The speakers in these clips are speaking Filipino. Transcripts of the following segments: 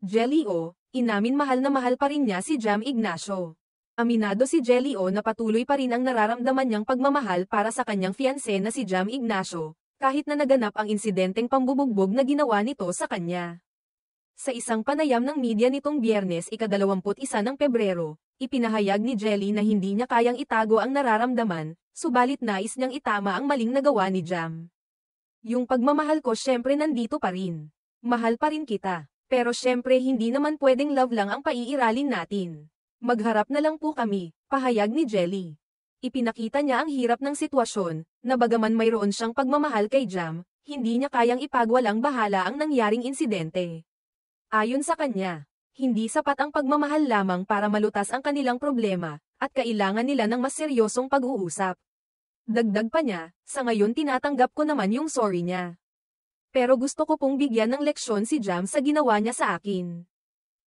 Jelly O, inamin mahal na mahal pa rin niya si Jam Ignacio. Aminado si Jelly O na patuloy pa rin ang nararamdaman niyang pagmamahal para sa kanyang fiancé na si Jam Ignacio, kahit na naganap ang insidenteng pambubugbog na ginawa nito sa kanya. Sa isang panayam ng media nitong Biyernes ika-21 ng Pebrero, ipinahayag ni Jelly na hindi niya kayang itago ang nararamdaman, subalit nais niyang itama ang maling nagawa ni Jam. Yung pagmamahal ko syempre nandito pa rin. Mahal pa rin kita. Pero syempre hindi naman pwedeng love lang ang paiiralin natin. Magharap na lang po kami, pahayag ni Jelly. Ipinakita niya ang hirap ng sitwasyon, na bagaman mayroon siyang pagmamahal kay Jam, hindi niya kayang ipagwalang bahala ang nangyaring insidente. Ayon sa kanya, hindi sapat ang pagmamahal lamang para malutas ang kanilang problema, at kailangan nila ng mas seryosong pag-uusap. Dagdag pa niya, sa ngayon tinatanggap ko naman yung sorry niya. Pero gusto ko pong bigyan ng leksyon si Jam sa ginawa niya sa akin.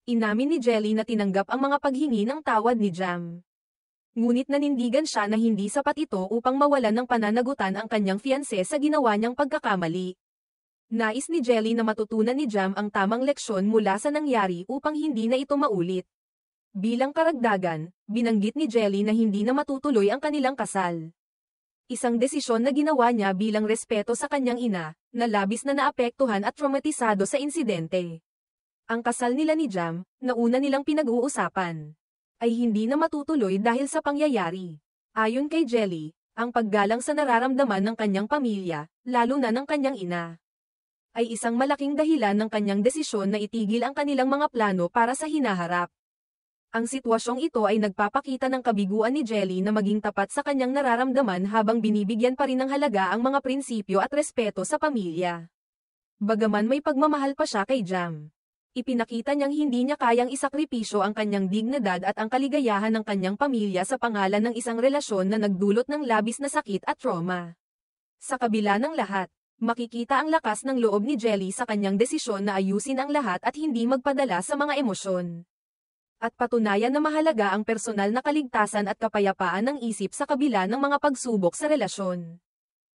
Inamin ni Jelly na tinanggap ang mga paghingi ng tawad ni Jam. Ngunit nanindigan siya na hindi sapat ito upang mawalan ng pananagutan ang kanyang fiancé sa ginawa niyang pagkakamali. Nais ni Jelly na matutunan ni Jam ang tamang leksyon mula sa nangyari upang hindi na ito maulit. Bilang karagdagan, binanggit ni Jelly na hindi na matutuloy ang kanilang kasal. Isang desisyon na ginawa niya bilang respeto sa kanyang ina, na labis na naapektuhan at traumatisado sa insidente. Ang kasal nila ni Jam, na una nilang pinag-uusapan, ay hindi na matutuloy dahil sa pangyayari. Ayon kay Jelly, ang paggalang sa nararamdaman ng kanyang pamilya, lalo na ng kanyang ina, ay isang malaking dahilan ng kanyang desisyon na itigil ang kanilang mga plano para sa hinaharap. Ang sitwasyong ito ay nagpapakita ng kabiguan ni Jelly na maging tapat sa kanyang nararamdaman habang binibigyan pa rin ng halaga ang mga prinsipyo at respeto sa pamilya. Bagaman may pagmamahal pa siya kay Jam, ipinakita niyang hindi niya kayang isakripisyo ang kanyang dignidad at ang kaligayahan ng kanyang pamilya sa pangalan ng isang relasyon na nagdulot ng labis na sakit at trauma. Sa kabila ng lahat, makikita ang lakas ng loob ni Jelly sa kanyang desisyon na ayusin ang lahat at hindi magpadala sa mga emosyon. At patunayan na mahalaga ang personal na kaligtasan at kapayapaan ng isip sa kabila ng mga pagsubok sa relasyon.